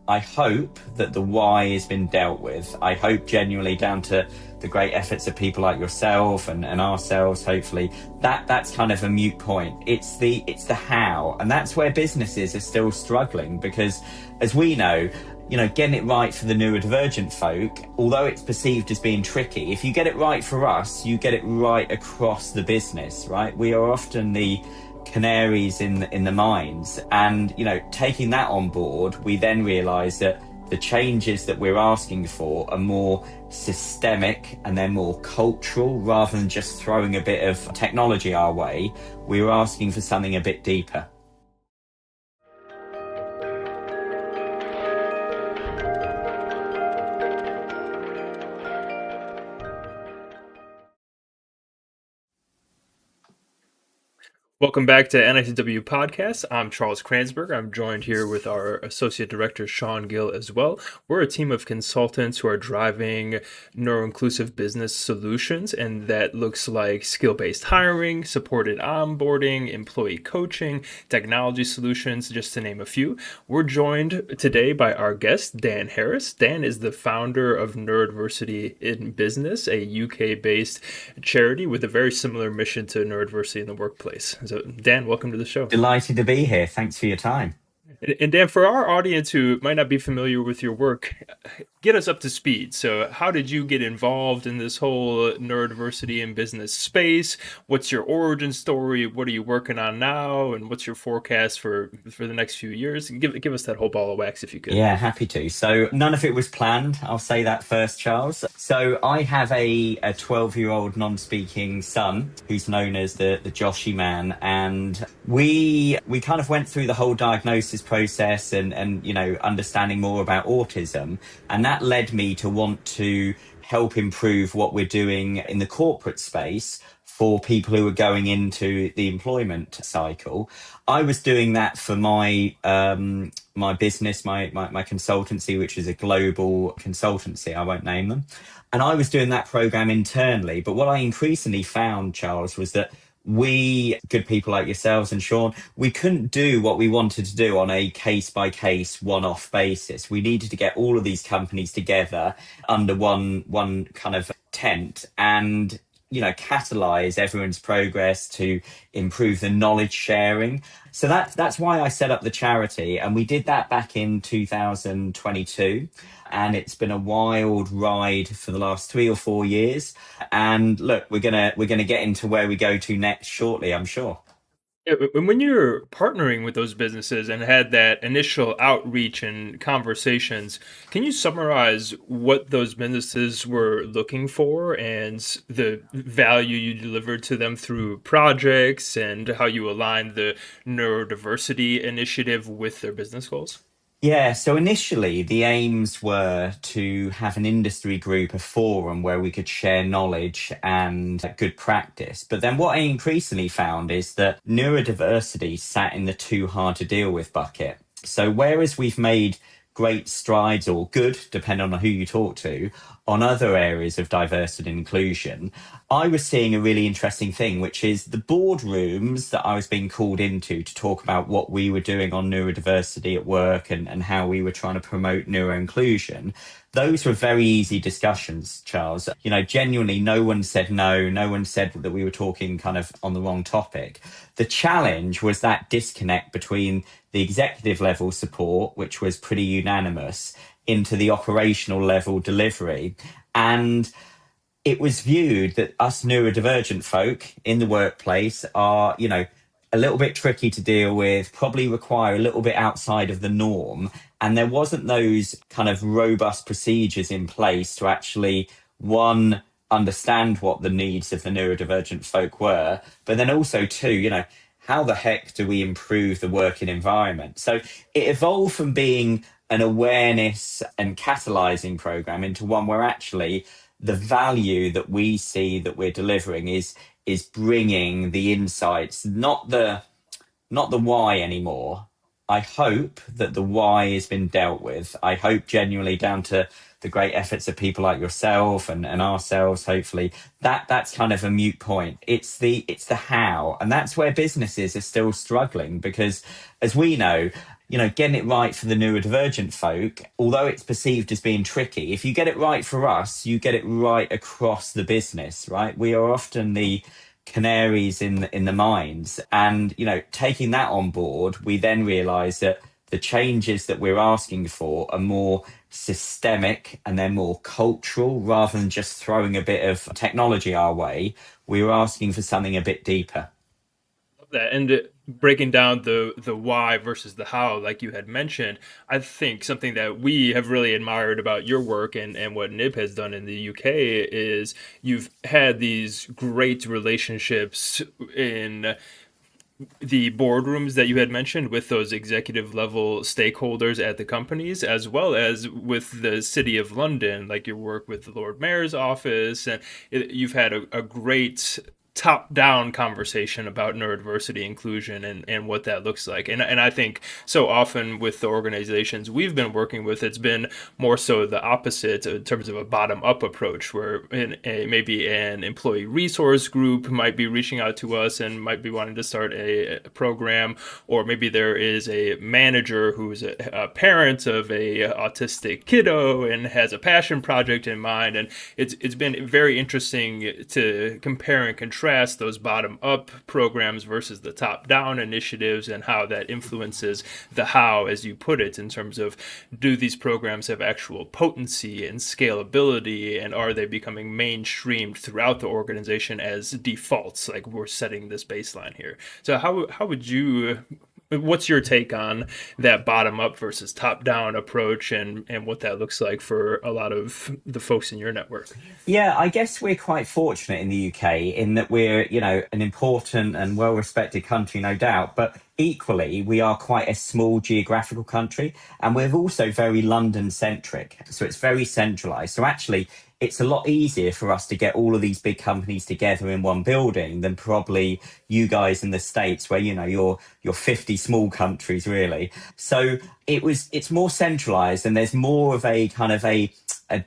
I hope that the why has been dealt with. I hope genuinely down to the great efforts of people like yourself and ourselves, hopefully, that's kind of a moot point. It's the how. And that's where businesses are still struggling because, as we know, getting it right for the neurodivergent folk, although it's perceived as being tricky, if you get it right for us, you get it right across the business, right? We are often the canaries in the mines, and taking that on board, we then realize that the changes that we're asking for are more systemic and they're more cultural rather than just throwing a bit of technology our way. We're asking for something a bit deeper. Welcome back to NITW Podcast. I'm Charles Kransberger. I'm joined here with our Associate Director, Sean Gill, as well. We're a team of consultants who are driving neuroinclusive business solutions, and that looks like skill-based hiring, supported onboarding, employee coaching, technology solutions, just to name a few. We're joined today by our guest, Dan Harris. Dan is the founder of Neurodiversity in Business, a UK-based charity with a very similar mission to neurodiversity in the workplace. So, Dan, welcome to the show. Delighted to be here. Thanks for your time. And Dan, for our audience who might not be familiar with your work, get us up to speed. So how did you get involved in this whole neurodiversity in business space? What's your origin story? What are you working on now? And what's your forecast for the next few years? Give us that whole ball of wax if you could. Yeah, happy to. So none of it was planned. I'll say that first, Charles. So I have a 12-year-old non-speaking son who's known as the Joshy man. And we kind of went through the whole diagnosis process and understanding more about autism. And that led me to want to help improve what we're doing in the corporate space for people who are going into the employment cycle. I was doing that for my my business, my consultancy, which is a global consultancy. I won't name them. And I was doing that program internally. But what I increasingly found, Charles, was that we, good people like yourselves and Sean, we couldn't do what we wanted to do on a case-by-case, one-off basis. We needed to get all of these companies together under one kind of tent and catalyze everyone's progress to improve the knowledge sharing. So that's why I set up the charity, and we did that back in 2022. And it's been a wild ride for the last 3 or 4 years. And look, we're gonna get into where we go to next shortly, I'm sure. Yeah, when you're partnering with those businesses and had that initial outreach and conversations, can you summarize what those businesses were looking for and the value you delivered to them through projects and how you aligned the neurodiversity initiative with their business goals? Yeah, so initially the aims were to have an industry group, a forum where we could share knowledge and good practice. But then what I increasingly found is that neurodiversity sat in the too hard to deal with bucket. So whereas we've made great strides, or good, depending on who you talk to, on other areas of diversity and inclusion, I was seeing a really interesting thing, which is the boardrooms that I was being called into to talk about what we were doing on neurodiversity at work and how we were trying to promote neuroinclusion. Those were very easy discussions, Charles. Genuinely, no one said no. No one said that we were talking kind of on the wrong topic. The challenge was that disconnect between the executive level support, which was pretty unanimous, into the operational level delivery. And it was viewed that us neurodivergent folk in the workplace are, a little bit tricky to deal with, probably require a little bit outside of the norm. And there wasn't those kind of robust procedures in place to actually, one, understand what the needs of the neurodivergent folk were, but then also two, how the heck do we improve the working environment? So it evolved from being an awareness and catalyzing program into one where actually the value that we see that we're delivering is bringing the insights, not the why anymore. I hope that the why has been dealt with. I hope genuinely down to the great efforts of people like yourself and ourselves, hopefully, that's kind of a moot point. It's the how. And that's where businesses are still struggling because, as we know, getting it right for the neurodivergent folk, although it's perceived as being tricky, if you get it right for us, you get it right across the business, right? We are often the canaries in the mines. And, taking that on board, we then realize that the changes that we're asking for are more systemic and they're more cultural rather than just throwing a bit of technology our way. We're asking for something a bit deeper. That and breaking down the why versus the how, like you had mentioned, I think something that we have really admired about your work and what NIB has done in the UK is you've had these great relationships in the boardrooms that you had mentioned with those executive level stakeholders at the companies, as well as with the City of London, like your work with the Lord Mayor's office, and you've had a great top-down conversation about neurodiversity inclusion and what that looks like. And I think so often with the organizations we've been working with, it's been more so the opposite in terms of a bottom-up approach, where maybe an employee resource group might be reaching out to us and might be wanting to start a program, or maybe there is a manager who's a parent of a autistic kiddo and has a passion project in mind. And it's been very interesting to compare and contrast those bottom-up programs versus the top-down initiatives and how that influences the how, as you put it, in terms of do these programs have actual potency and scalability, and are they becoming mainstreamed throughout the organization as defaults, like we're setting this baseline here. So how would you... What's your take on that bottom-up versus top-down approach and what that looks like for a lot of the folks in your network? Yeah, I guess we're quite fortunate in the UK in that we're, an important and well-respected country, no doubt. But equally, we are quite a small geographical country, and we're also very London-centric. So it's very centralised. So actually, it's a lot easier for us to get all of these big companies together in one building than probably you guys in the States, where you're 50 small countries really. So it's more centralized, and there's more of a kind of a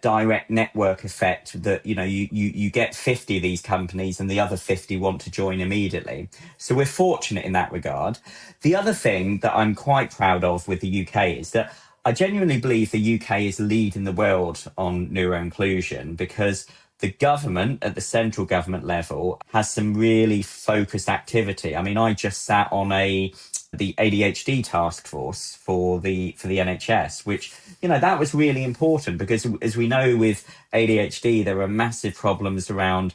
direct network effect that you get 50 of these companies and the other 50 want to join immediately. So we're fortunate in that regard. The other thing that I'm quite proud of with the UK is that I genuinely believe the UK is leading the world on neuroinclusion, because the government at the central government level has some really focused activity. I mean, I just sat on the ADHD task force for the NHS, which, that was really important, because as we know with ADHD, there are massive problems around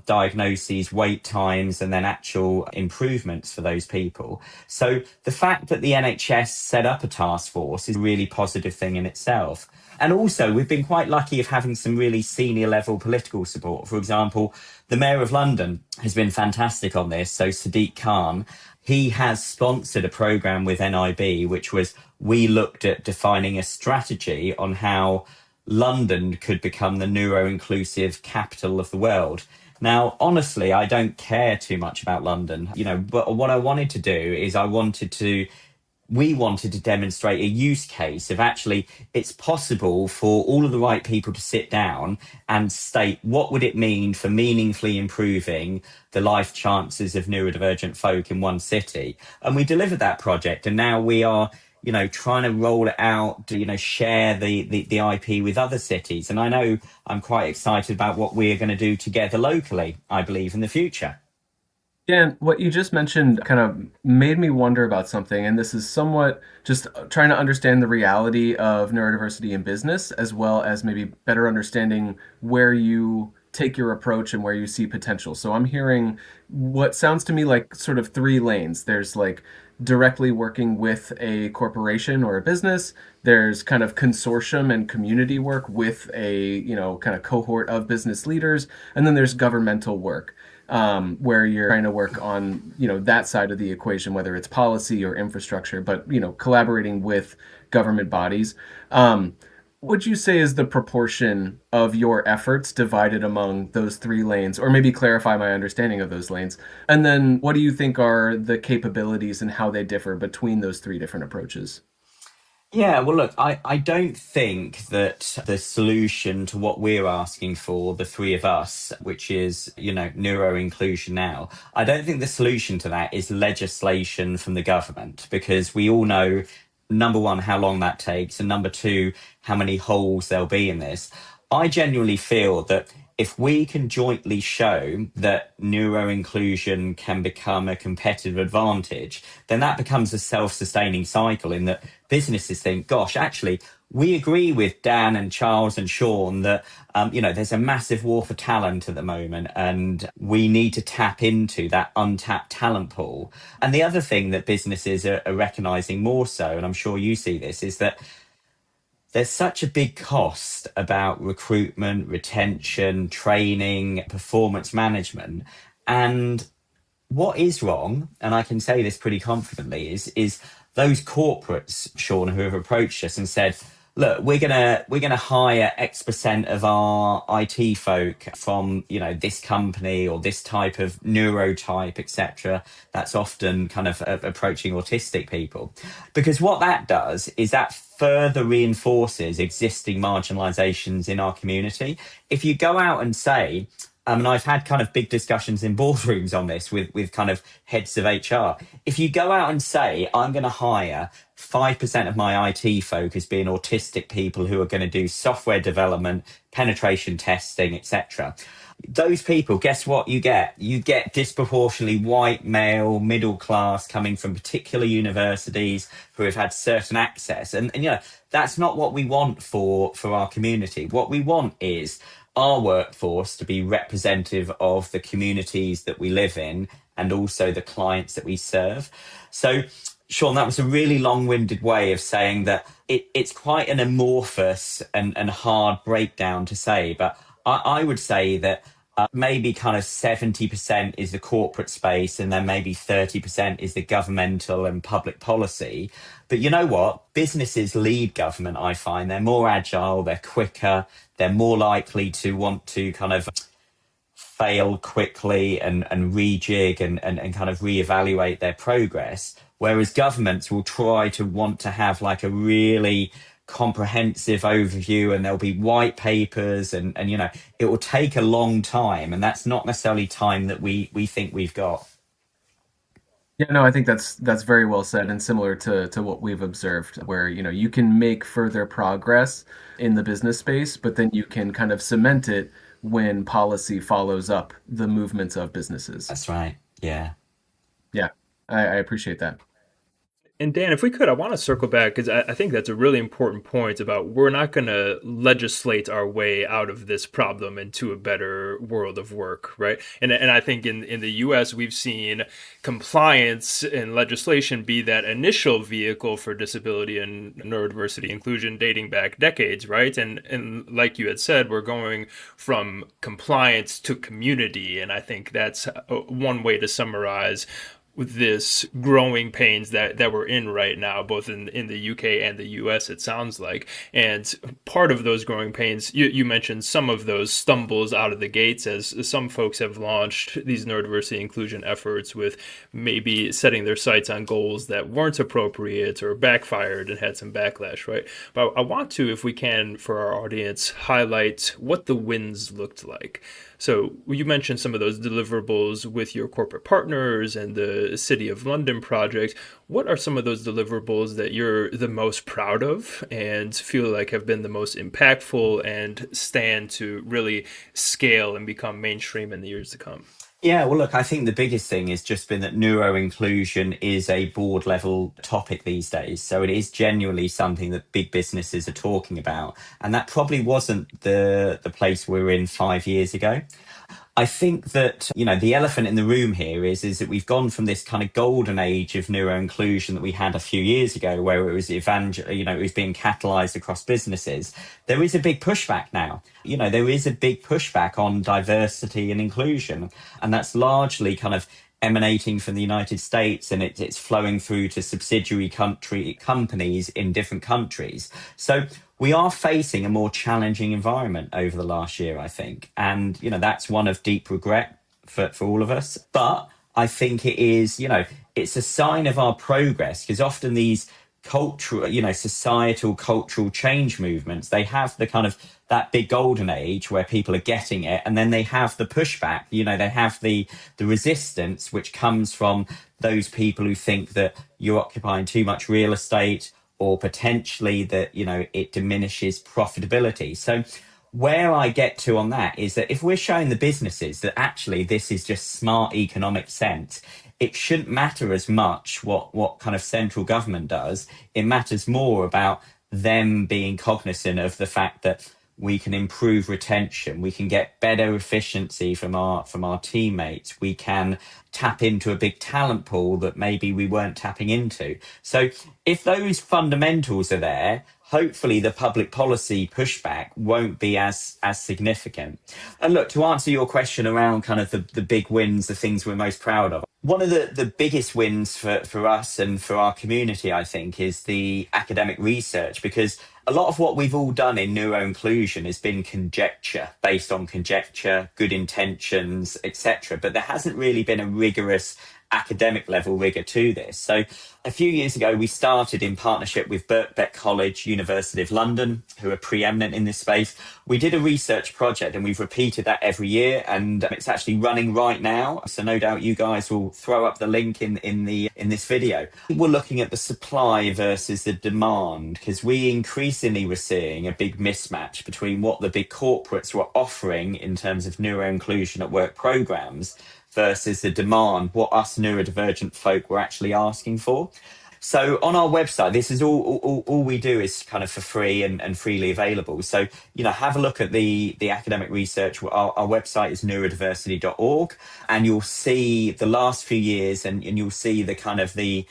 diagnoses, wait times, and then actual improvements for those people. So the fact that the NHS set up a task force is a really positive thing in itself. And also, we've been quite lucky of having some really senior level political support. For example, the Mayor of London has been fantastic on this. So Sadiq Khan, he has sponsored a programme with NIB, which was, we looked at defining a strategy on how London could become the neuro-inclusive capital of the world. Now, honestly, I don't care too much about London, but what I wanted to do is we wanted to demonstrate a use case of actually it's possible for all of the right people to sit down and state what would it mean for meaningfully improving the life chances of neurodivergent folk in one city. And we delivered that project, and now we are trying to roll it out, share the IP with other cities. And I know I'm quite excited about what we're going to do together locally, I believe, in the future. Dan, what you just mentioned kind of made me wonder about something, and this is somewhat just trying to understand the reality of neurodiversity in business, as well as maybe better understanding where you take your approach and where you see potential. So I'm hearing what sounds to me like sort of three lanes. There's like directly working with a corporation or a business. There's kind of consortium and community work with a, kind of cohort of business leaders. And then there's governmental work. Where you're trying to work on, that side of the equation, whether it's policy or infrastructure, but, collaborating with government bodies. What would you say is the proportion of your efforts divided among those three lanes, or maybe clarify my understanding of those lanes? And then what do you think are the capabilities and how they differ between those three different approaches? Yeah, well, look, I don't think that the solution to what we're asking for, the three of us, which is, neuro inclusion now, I don't think the solution to that is legislation from the government, because we all know number one, how long that takes, and number two, how many holes there'll be in this. I genuinely feel that if we can jointly show that neuroinclusion can become a competitive advantage, then that becomes a self-sustaining cycle in that businesses think, gosh, actually, we agree with Dan and Charles and Sean that, there's a massive war for talent at the moment and we need to tap into that untapped talent pool. And the other thing that businesses are recognizing more so, and I'm sure you see this, is that there's such a big cost about recruitment, retention, training, performance management. And what is wrong, and I can say this pretty confidently, is those corporates, Sean, who have approached us and said, look, we're gonna hire X% of our IT folk from, this company or this type of neurotype, etc. That's often kind of approaching autistic people. Because what that does is that further reinforces existing marginalizations in our community. If you go out and say, and I've had kind of big discussions in boardrooms on this with kind of heads of HR. If you go out and say, I'm going to hire 5% of my IT folk as being autistic people who are going to do software development, penetration testing, etc. Those people, guess what you get? You get disproportionately white, male, middle class coming from particular universities who have had certain access. And that's not what we want for our community. What we want is our workforce to be representative of the communities that we live in and also the clients that we serve. So, Sean, that was a really long-winded way of saying that it's quite an amorphous and hard breakdown to say, but I would say that maybe kind of 70% is the corporate space and then maybe 30% is the governmental and public policy. But you know what? Businesses lead government, I find. They're more agile, they're quicker, they're more likely to want to kind of fail quickly and rejig and kind of reevaluate their progress. Whereas governments will try to want to have like a really comprehensive overview and there'll be white papers and it will take a long time, and that's not necessarily time that we think we've got. Yeah, no, I think that's very well said and similar to what we've observed, where you can make further progress in the business space, but then you can kind of cement it when policy follows up the movements of businesses. That's right. Yeah. Yeah, I appreciate that. And Dan, if we could, I want to circle back because I think that's a really important point about we're not going to legislate our way out of this problem into a better world of work, right? And I think in the US, we've seen compliance and legislation be that initial vehicle for disability and neurodiversity inclusion dating back decades, right? And like you had said, we're going from compliance to community. And I think that's one way to summarize with this growing pains that we're in right now, both in the UK and the US, it sounds like. And part of those growing pains, you mentioned some of those stumbles out of the gates as some folks have launched these neurodiversity inclusion efforts with maybe setting their sights on goals that weren't appropriate or backfired and had some backlash, right? But I want to, if we can, for our audience, highlight what the wins looked like. So you mentioned some of those deliverables with your corporate partners and the City of London project. What are some of those deliverables that you're the most proud of and feel like have been the most impactful and stand to really scale and become mainstream in the years to come? Yeah, well, look, I think the biggest thing has just been that neuroinclusion is a board level topic these days. So it is genuinely something that big businesses are talking about. And that probably wasn't the place we were in 5 years ago. I think that, the elephant in the room here is that we've gone from this kind of golden age of neuroinclusion that we had a few years ago, where it was it was being catalyzed across businesses. There is a big pushback now. There is a big pushback on diversity and inclusion, and that's largely kind of emanating from the United States, and it's flowing through to subsidiary companies in different countries. So we are facing a more challenging environment over the last year, I think. And, that's one of deep regret for all of us. But I think it is, it's a sign of our progress, because often these cultural, societal cultural change movements, they have the kind of that big golden age where people are getting it, and then they have the pushback, they have the resistance, which comes from those people who think that you're occupying too much real estate, or potentially that, it diminishes profitability. So where I get to on that is that if we're showing the businesses that actually this is just smart economic sense, it shouldn't matter as much what kind of central government does. It matters more about them being cognizant of the fact that we can improve retention, we can get better efficiency from our teammates, we can tap into a big talent pool that maybe we weren't tapping into. So if those fundamentals are there, hopefully the public policy pushback won't be as significant. And look, to answer your question around kind of the big wins, the things we're most proud of, one of the biggest wins for us and for our community, I think, is the academic research, because a lot of what we've all done in neuroinclusion has been conjecture, based on conjecture, good intentions, etc. But there hasn't really been a rigorous academic level rigor to this. So a few years ago, we started in partnership with Birkbeck College, University of London, who are preeminent in this space. We did a research project and we've repeated that every year, and it's actually running right now. So no doubt you guys will throw up the link in this video. We're looking at the supply versus the demand, because we increasingly were seeing a big mismatch between what the big corporates were offering in terms of neuroinclusion at work programs versus the demand, what us neurodivergent folk were actually asking for. So on our website, this is all we do is kind of for free and freely available. So, have a look at the academic research. Our website is neurodiversity.org, and you'll see the last few years and you'll see the kind of the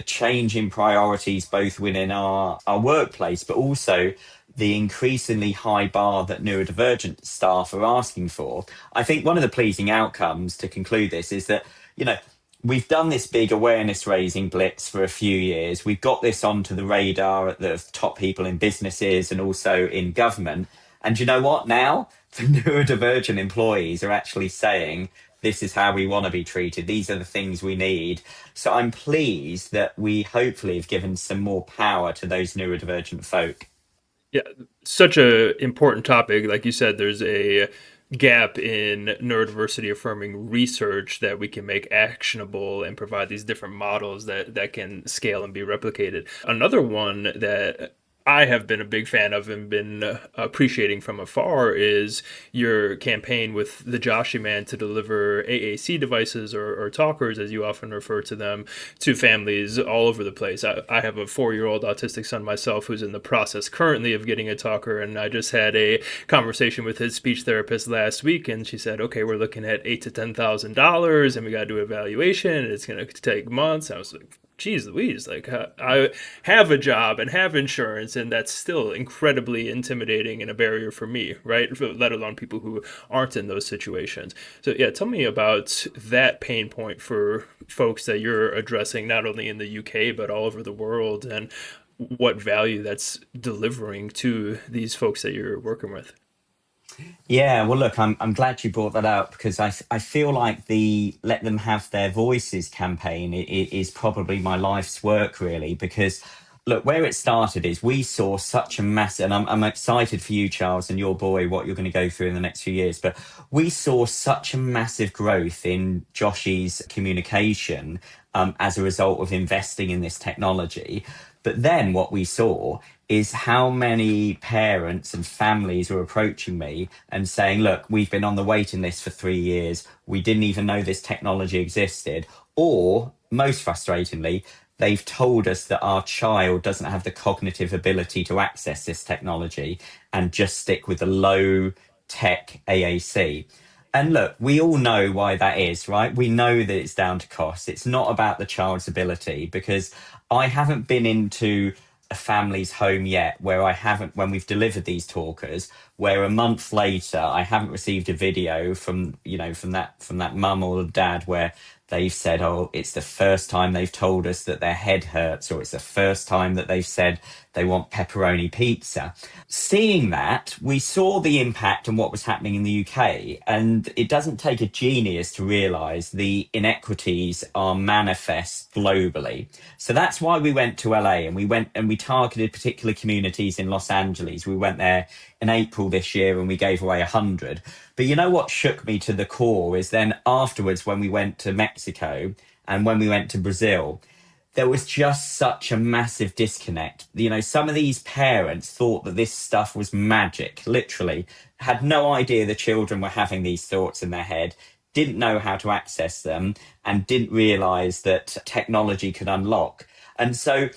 change in priorities, both within our workplace, but also the increasingly high bar that neurodivergent staff are asking for. I think one of the pleasing outcomes to conclude this is that, we've done this big awareness raising blitz for a few years. We've got this onto the radar at the top people in businesses and also in government. And you know what? Now the neurodivergent employees are actually saying, this is how we want to be treated. These are the things we need. So I'm pleased that we hopefully have given some more power to those neurodivergent folk. Yeah, such a important topic. Like you said, there's a gap in neurodiversity affirming research that we can make actionable and provide these different models that can scale and be replicated. Another one that I have been a big fan of and been appreciating from afar is your campaign with the Joshi Man to deliver AAC devices or talkers, as you often refer to them, to families all over the place. I have a 4-year-old autistic son myself who's in the process currently of getting a talker, and I just had a conversation with his speech therapist last week, and she said, okay, we're looking at $8,000 to $10,000, and we got to do evaluation, and it's going to take months. I was like, geez Louise, like I have a job and have insurance, and that's still incredibly intimidating and a barrier for me, right? Let alone people who aren't in those situations. So yeah, tell me about that pain point for folks that you're addressing, not only in the UK, but all over the world, and what value that's delivering to these folks that you're working with. Yeah, well, look, I'm glad you brought that up, because I feel like the Let Them Have Their Voices campaign is probably my life's work, really, because look, where it started is we saw such a massive, and I'm excited for you, Charles, and your boy, what you're going to go through in the next few years, but we saw such a massive growth in Joshi's communication as a result of investing in this technology. But then what we saw is how many parents and families were approaching me and saying, look, we've been on the waiting list for 3 years. We didn't even know this technology existed. Or, most frustratingly, they've told us that our child doesn't have the cognitive ability to access this technology and just stick with the low tech AAC. And look, we all know why that is, right? We know that it's down to cost. It's not about the child's ability, because I haven't been into a family's home yet where when we've delivered these talkers, where a month later I haven't received a video from that mum or dad where they've said, oh, it's the first time they've told us that their head hurts, or it's the first time that they've said they want pepperoni pizza. Seeing that, we saw the impact and what was happening in the UK, and it doesn't take a genius to realise the inequities are manifest globally. So that's why we went to LA, and we targeted particular communities in Los Angeles. We went there in April this year and we gave away 100. But you know what shook me to the core is then afterwards, when we went to Mexico and when we went to Brazil, there was just such a massive disconnect. You know, some of these parents thought that this stuff was magic, literally, had no idea the children were having these thoughts in their head, didn't know how to access them, and didn't realize that technology could unlock. And so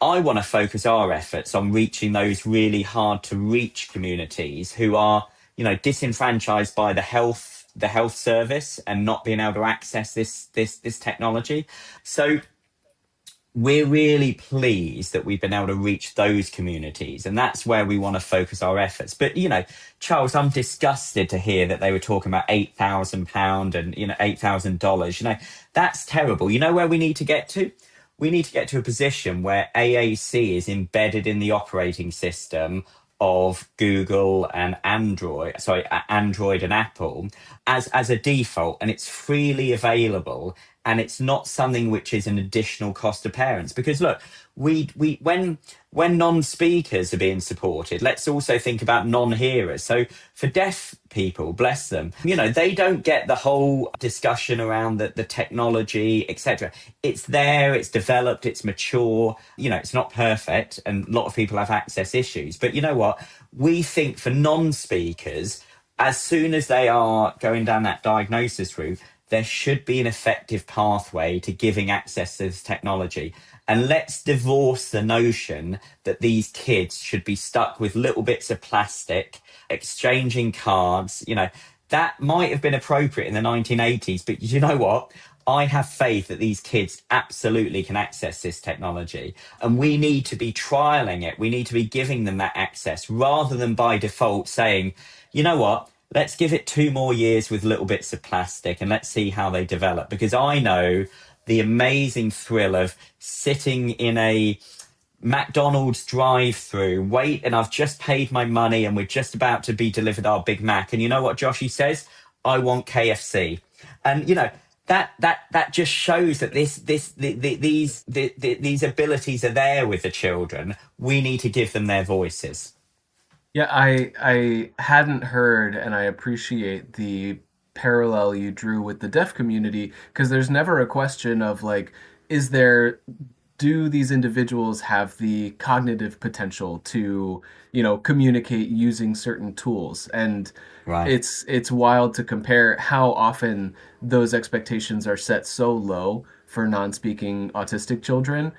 I want to focus our efforts on reaching those really hard to reach communities who are, you know, disenfranchised by the health service and not being able to access this technology. So we're really pleased that we've been able to reach those communities, and that's where we want to focus our efforts. But, you know, Charles, I'm disgusted to hear that they were talking about £8,000 and, you know, $8,000. You know, that's terrible. You know where we need to get to? We need to get to a position where AAC is embedded in the operating system of Google and Android and Apple as a default, and it's freely available, and it's not something which is an additional cost to parents. Because look, we when non-speakers are being supported, let's also think about non-hearers. So for deaf people, bless them, you know, they don't get the whole discussion around the technology, etc. It's there, it's developed, it's mature, you know, it's not perfect, and a lot of people have access issues. But you know what? We think for non-speakers, as soon as they are going down that diagnosis route, there should be an effective pathway to giving access to this technology. And let's divorce the notion that these kids should be stuck with little bits of plastic, exchanging cards. You know, that might have been appropriate in the 1980s, but you know what? I have faith that these kids absolutely can access this technology, and we need to be trialing it. We need to be giving them that access rather than by default saying, you know what? Let's give it 2 more years with little bits of plastic and let's see how they develop. Because I know the amazing thrill of sitting in a McDonald's drive-through, and I've just paid my money and we're just about to be delivered our Big Mac. And you know what Joshy says? I want KFC. And, you know, that just shows that these abilities are there with the children. We need to give them their voices. Yeah, I hadn't heard, and I appreciate the parallel you drew with the deaf community, because there's never a question of like, do these individuals have the cognitive potential to, you know, communicate using certain tools? And Right. it's wild to compare how often those expectations are set so low for non-speaking autistic children,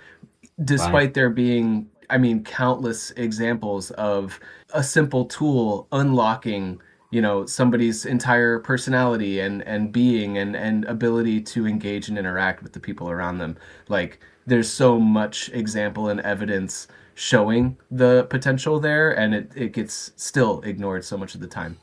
despite Right. there being, I mean, countless examples of a simple tool unlocking, you know, somebody's entire personality and being and ability to engage and interact with the people around them. Like, there's so much example and evidence showing the potential there, and it gets still ignored so much of the time.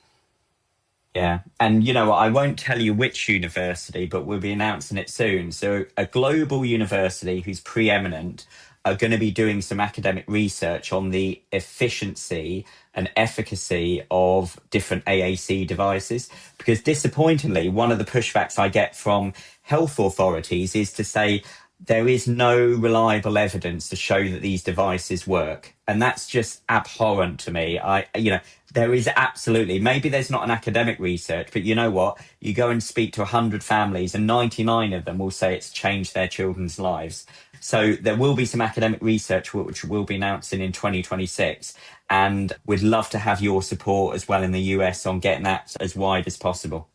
Yeah. And you know what? I won't tell you which university, but we'll be announcing it soon. So a global university who's preeminent are going to be doing some academic research on the efficiency and efficacy of different AAC devices. Because disappointingly, one of the pushbacks I get from health authorities is to say there is no reliable evidence to show that these devices work. And that's just abhorrent to me. You know, there is absolutely, maybe there's not an academic research, but you know what? You go and speak to 100 families and 99 of them will say it's changed their children's lives. So there will be some academic research which we'll be announcing in 2026. And we'd love to have your support as well in the US on getting that as wide as possible.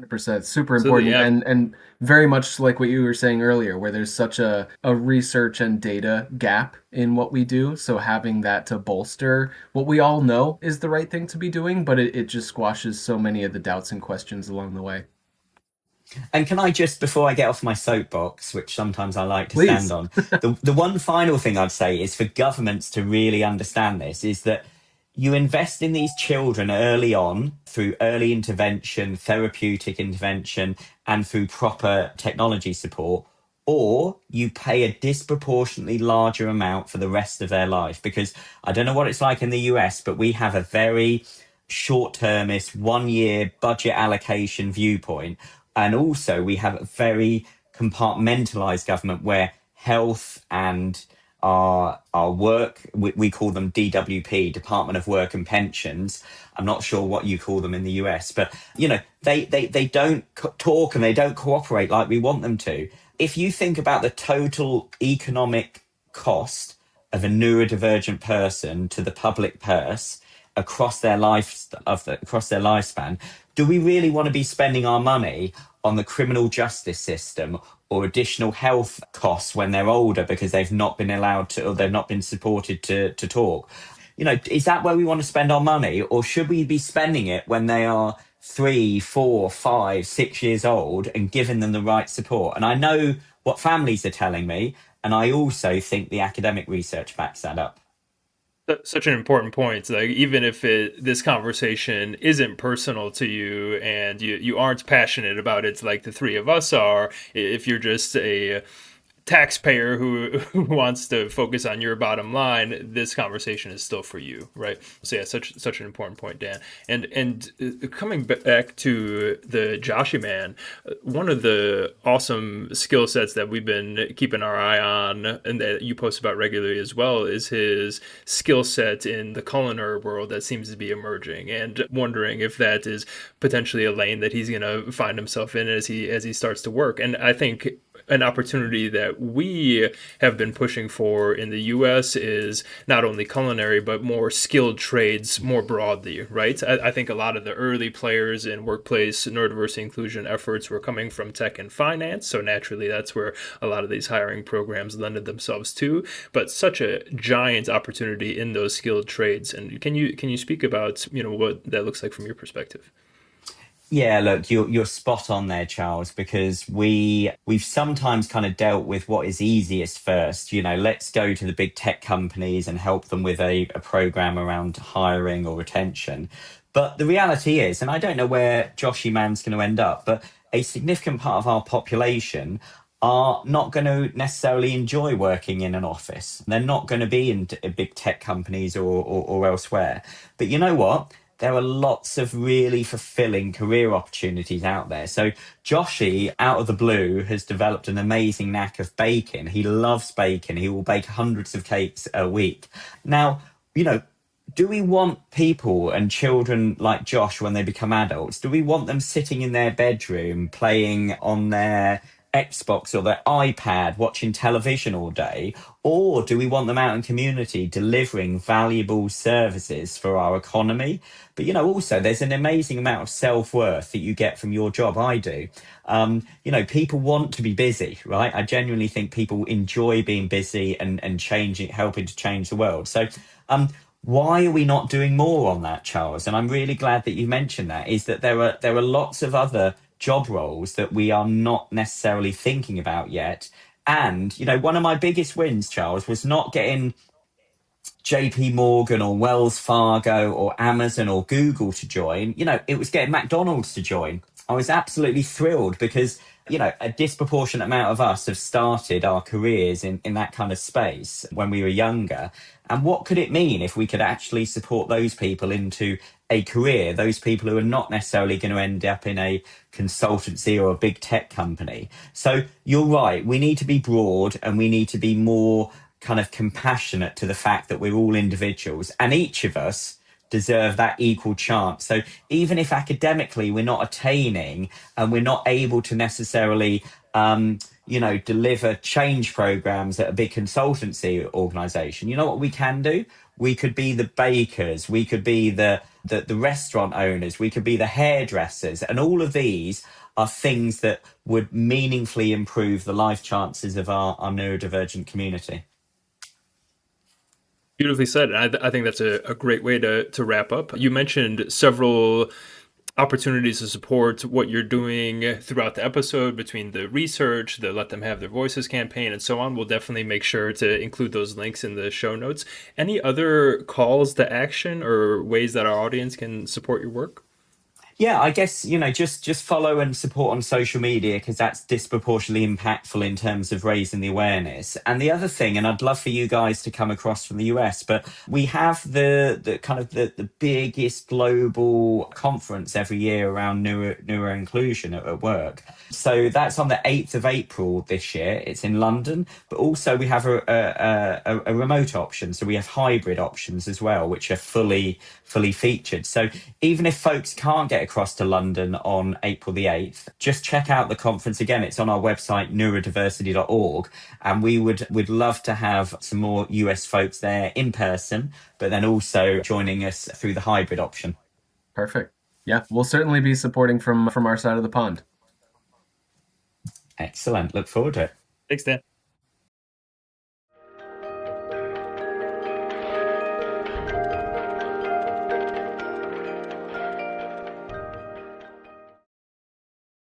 100%, super Absolutely, important, yeah. and very much like what you were saying earlier, where there's such a research and data gap in what we do. So having that to bolster what we all know is the right thing to be doing, but it just squashes so many of the doubts and questions along the way. And can I just, before I get off my soapbox, which sometimes I like to stand Please. on, the one final thing I'd say is for governments to really understand this is that you invest in these children early on through early intervention, therapeutic intervention, and through proper technology support, or you pay a disproportionately larger amount for the rest of their life. Because I don't know what it's like in the US, but we have a very short-termist 1 year budget allocation viewpoint. And also we have a very compartmentalized government where health and our work, we call them DWP, Department of Work and Pensions. I'm not sure what you call them in the US, but you know, they don't talk and they don't cooperate like we want them to. If you think about the total economic cost of a neurodivergent person to the public purse across their across their lifespan, do we really want to be spending our money on the criminal justice system or additional health costs when they're older because they've not been allowed to, or they've not been supported to talk? Is that where we want to spend our money, or should we be spending it when they are 3, 4, 5, 6 years old and giving them the right support? And I know what families are telling me, and I also think the academic research backs that up. Such an important point. Like, even if this conversation isn't personal to you and you aren't passionate about it like the three of us are, if you're just a taxpayer who wants to focus on your bottom line, this conversation is still for you, right? So yeah, such an important point, Dan. And coming back to the Joshy man, one of the awesome skill sets that we've been keeping our eye on and that you post about regularly as well is his skill set in the culinary world that seems to be emerging, and wondering if that is potentially a lane that he's going to find himself in as he starts to work. And I think an opportunity that we have been pushing for in the US is not only culinary, but more skilled trades more broadly, right? I think a lot of the early players in workplace neurodiversity inclusion efforts were coming from tech and finance. So naturally, that's where a lot of these hiring programs lended themselves to, but such a giant opportunity in those skilled trades. And can you speak about, what that looks like from your perspective? Yeah, look, you're spot on there, Charles, because we've sometimes kind of dealt with what is easiest first. Let's go to the big tech companies and help them with a program around hiring or retention. But the reality is, and I don't know where Joshy Man's going to end up, but a significant part of our population are not going to necessarily enjoy working in an office. They're not going to be in big tech companies or elsewhere. But you know what? There are lots of really fulfilling career opportunities out there. So Joshy, out of the blue, has developed an amazing knack of baking. He loves baking. He will bake hundreds of cakes a week. Now, do we want people and children like Josh, when they become adults, do we want them sitting in their bedroom playing on their Xbox or their iPad, watching television all day? Or do we want them out in community delivering valuable services for our economy? But, also there's an amazing amount of self-worth that you get from your job. I do. People want to be busy, right? I genuinely think people enjoy being busy and helping to change the world. So, why are we not doing more on that, Charles? And I'm really glad that you mentioned that, is that there are lots of other job roles that we are not necessarily thinking about yet. And, one of my biggest wins, Charles, was not getting JP Morgan or Wells Fargo or Amazon or Google to join. It was getting McDonald's to join. I was absolutely thrilled because, a disproportionate amount of us have started our careers in that kind of space when we were younger. And what could it mean if we could actually support those people into a career, those people who are not necessarily going to end up in a consultancy or a big tech company? So you're right. We need to be broad, and we need to be more kind of compassionate to the fact that we're all individuals, and each of us deserve that equal chance. So even if academically we're not attaining and we're not able to necessarily deliver change programs at a big consultancy organization, you know what we can do? We could be the bakers, we could be the restaurant owners, we could be the hairdressers, and all of these are things that would meaningfully improve the life chances of our neurodivergent community. Beautifully said. I think that's a great way to wrap up. You mentioned several opportunities to support what you're doing throughout the episode, between the research, the Let Them Have Their Voices campaign, and so on. We'll definitely make sure to include those links in the show notes. Any other calls to action or ways that our audience can support your work? Yeah, I guess, just follow and support on social media, because that's disproportionately impactful in terms of raising the awareness. And the other thing, and I'd love for you guys to come across from the US, but we have the kind of the biggest global conference every year around neuroinclusion at work. So that's on the 8th of April this year. It's in London, but also we have a remote option. So we have hybrid options as well, which are fully featured. So even if folks can't get across to London on April the 8th, just check out the conference again. It's on our website, neurodiversity.org. And we'd love to have some more US folks there in person, but then also joining us through the hybrid option. Perfect. Yeah, we'll certainly be supporting from our side of the pond. Excellent. Look forward to it. Thanks, Dan.